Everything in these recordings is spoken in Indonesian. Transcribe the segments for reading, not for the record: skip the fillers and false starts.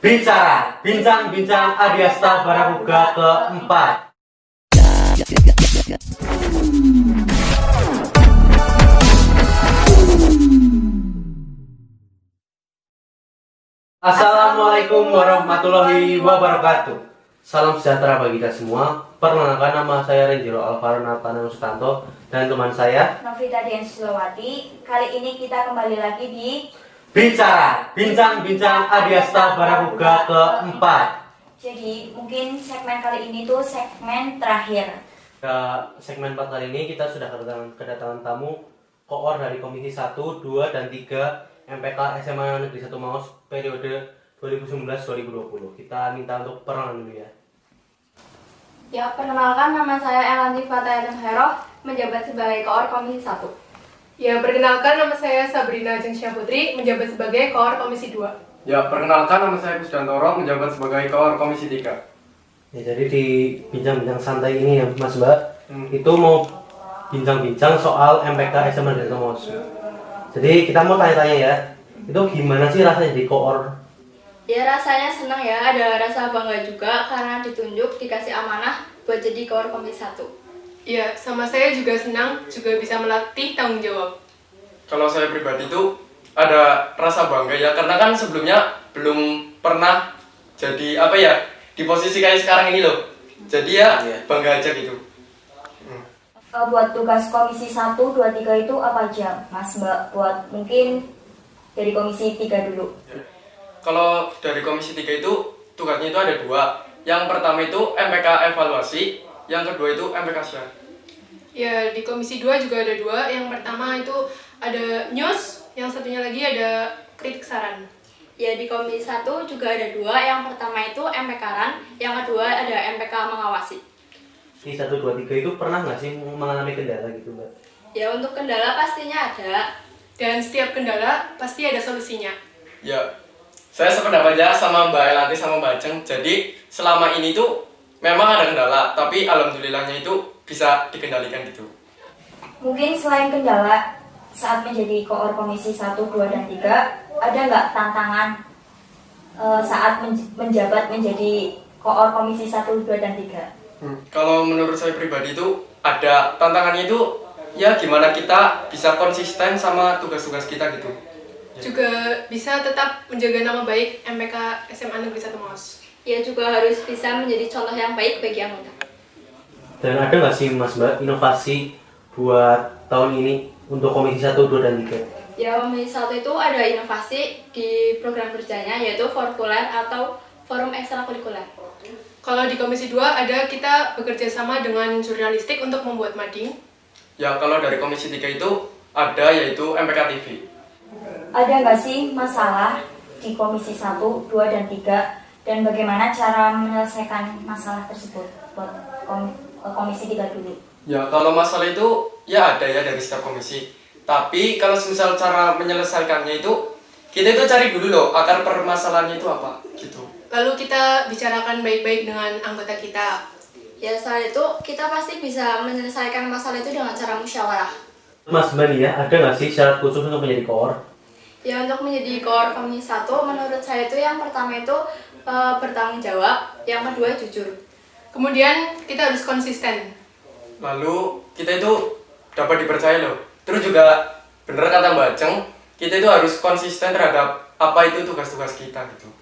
Bicara, bincang-bincang Adiasta Baramuga keempat. Assalamualaikum warahmatullahi wabarakatuh. Salam sejahtera bagi kita semua. Perkenalkan, nama saya Renjiro Alvaro Natana Sutanto dan teman saya Novita Dian Sulawati. Kali ini kita kembali lagi di Bicara, bincang-bincang Adiasta Baramuga keempat. Jadi mungkin segmen kali ini tuh segmen terakhir. Ke segmen 4 kali ini kita sudah kedatangan tamu koor dari Komisi 1, 2, dan 3 MPK SMA Negeri 1 Maus periode 2019-2020. Kita minta untuk perkenalan dulu ya. Ya, perkenalkan, nama saya Elanti Fatayatun Heroh, menjabat sebagai koor Komisi 1. Ya, perkenalkan, nama saya Sabrina Jengsyah Putri, menjabat sebagai koor Komisi 2. Ya, perkenalkan, nama saya Kusdantoro, menjabat sebagai koor Komisi 3. Ya, jadi di bincang-bincang santai ini ya Mas Mbak, itu mau bincang-bincang soal MPK SMA Negeri 1 Maus. Jadi kita mau tanya-tanya ya, itu gimana sih rasanya di koor? Ya, rasanya senang ya, ada rasa bangga juga karena ditunjuk, dikasih amanah buat jadi koor Komisi 1. Ya, sama saya juga senang, juga bisa melatih tanggung jawab. Kalau saya pribadi itu ada rasa bangga ya, karena kan sebelumnya belum pernah jadi di posisi kayak sekarang ini loh. Jadi ya bangga aja gitu. Buat tugas Komisi 1, 2, 3 itu apa aja, Mas Mbak? Buat mungkin dari Komisi 3 dulu. Kalau dari Komisi 3 itu tugasnya itu ada dua. Yang pertama itu MPK evaluasi, yang kedua itu MPK share. Ya, di Komisi 2 juga ada dua. Yang pertama itu ada news, yang satunya lagi ada kritik saran. Ya, di Komisi 1 juga ada dua, yang pertama itu MPK-ran, yang kedua ada MPK mengawasi. Di 1, 2, 3 itu pernah nggak sih mengalami kendala gitu Mbak? Ya, untuk kendala pastinya ada. Dan setiap kendala pasti ada solusinya. Ya, saya sependapat aja sama Mbak Elanti sama Mbak Ceng. Jadi selama ini tuh memang ada kendala, tapi alhamdulillahnya itu bisa dikendalikan gitu. Mungkin selain kendala saat menjadi koor Komisi 1, 2, dan 3, ada nggak tantangan saat menjabat menjadi koor Komisi 1, 2, dan 3? Kalau menurut saya pribadi itu ada tantangannya itu ya gimana kita bisa konsisten sama tugas-tugas kita gitu. Juga bisa tetap menjaga nama baik MPK SMA Negeri 1 Maus. Ya, juga harus bisa menjadi contoh yang baik bagi anggota. Dan ada nggak sih Mas Mbak inovasi buat tahun ini untuk Komisi 1, 2, dan 3? Ya, Komisi 1 itu ada inovasi di program kerjanya, yaitu forkuler atau forum ekstrakurikuler. Kalau di Komisi 2 ada kita bekerja sama dengan jurnalistik untuk membuat mading. Ya kalau dari Komisi 3 itu ada yaitu MPK TV. Ada nggak sih masalah di Komisi 1, 2, dan 3? Dan bagaimana cara menyelesaikan masalah tersebut? Buat Komisi 3 dulu. Ya kalau masalah itu ya ada ya dari setiap komisi. Tapi kalau misal cara menyelesaikannya itu kita itu cari dulu loh akar permasalahannya itu apa gitu. Lalu kita bicarakan baik-baik dengan anggota kita. Ya, setelah itu kita pasti bisa menyelesaikan masalah itu dengan cara musyawarah. Mas Mbak nih ya, ada nggak sih syarat khusus untuk menjadi koor? Ya, untuk menjadi koor Komisi 1, menurut saya itu yang pertama itu bertanggung jawab, yang kedua jujur. Kemudian kita harus konsisten. Lalu kita itu dapat dipercaya loh. Terus juga bener kata Mbak Ceng, kita itu harus konsisten terhadap apa itu tugas-tugas kita gitu.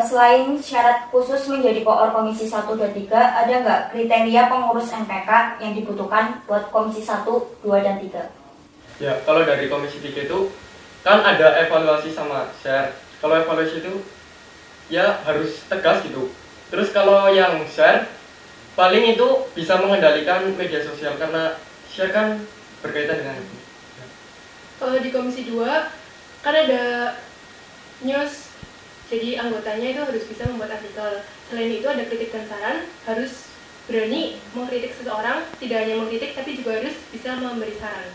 Selain syarat khusus menjadi koor Komisi 1, 2, 3, ada nggak kriteria pengurus MPK yang dibutuhkan buat Komisi 1, 2, dan 3? Ya kalau dari Komisi 3 itu kan ada evaluasi sama share. Kalau evaluasi itu ya harus tegas gitu. Terus kalau yang share paling itu bisa mengendalikan media sosial karena share kan berkaitan dengan itu. Kalau di Komisi 2 kan ada news, jadi anggotanya itu harus bisa membuat artikel. Selain itu ada kritik dan saran, harus berani mengkritik seseorang, tidak hanya mengkritik tapi juga harus bisa memberi saran.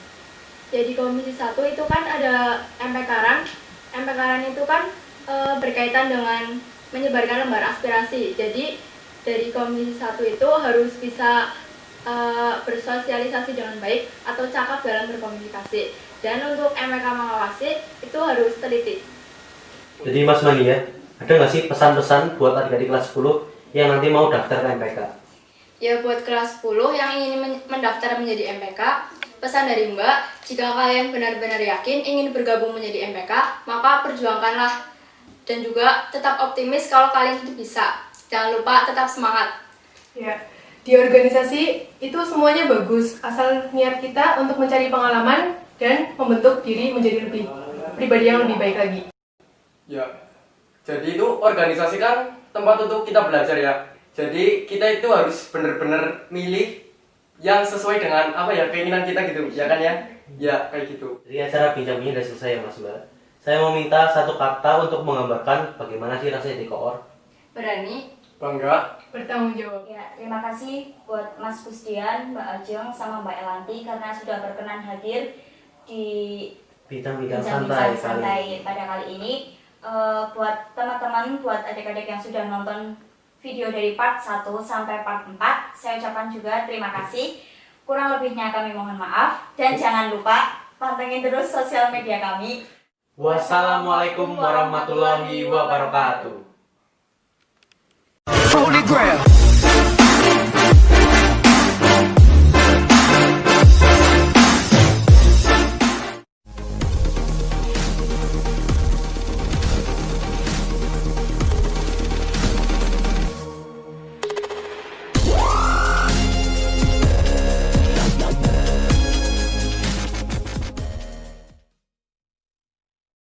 Jadi Komisi 1 itu kan ada MPK-ran. MPK-ran itu kan berkaitan dengan menyebarkan lembar aspirasi. Jadi dari Komisi 1 itu harus bisa bersosialisasi dengan baik atau cakap dalam berkomunikasi. Dan untuk MPK mengawasi itu harus teliti. Jadi Mas Mani ya, Ada nggak sih pesan-pesan buat adik-adik kelas 10 yang nanti mau daftar ke MPK? Ya buat kelas 10 yang ingin mendaftar menjadi MPK, pesan dari Mbak, jika kalian benar-benar yakin ingin bergabung menjadi MPK, maka perjuangkanlah. Dan juga tetap optimis kalau kalian itu bisa. Jangan lupa tetap semangat. Ya, di organisasi itu semuanya bagus, asal niat kita untuk mencari pengalaman dan membentuk diri menjadi pribadi yang lebih baik lagi. Ya, jadi itu organisasi kan tempat untuk kita belajar ya. Jadi kita itu harus benar-benar milih yang sesuai dengan apa ya keinginan kita gitu, ya kan ya? Ya kayak gitu. Jadi acara bincang ini sudah selesai ya Mas Mbak. Saya mau minta satu kata untuk menggambarkan bagaimana sih rasanya jadi koor. Berani. Bangga. Bertanggung jawab. Ya, terima kasih buat Mas Gustian, Mbak Ajeng, sama Mbak Elanti karena sudah berkenan hadir di Bincang-bincang bincang-bincang santai santai kali. pada kali ini. Buat teman-teman, buat adik-adik yang sudah nonton video dari part 1 sampai part 4, saya ucapkan juga terima kasih. Kurang lebihnya kami mohon maaf dan jangan lupa pantengin terus sosial media kami. Wassalamualaikum warahmatullahi wabarakatuh. Holy grail.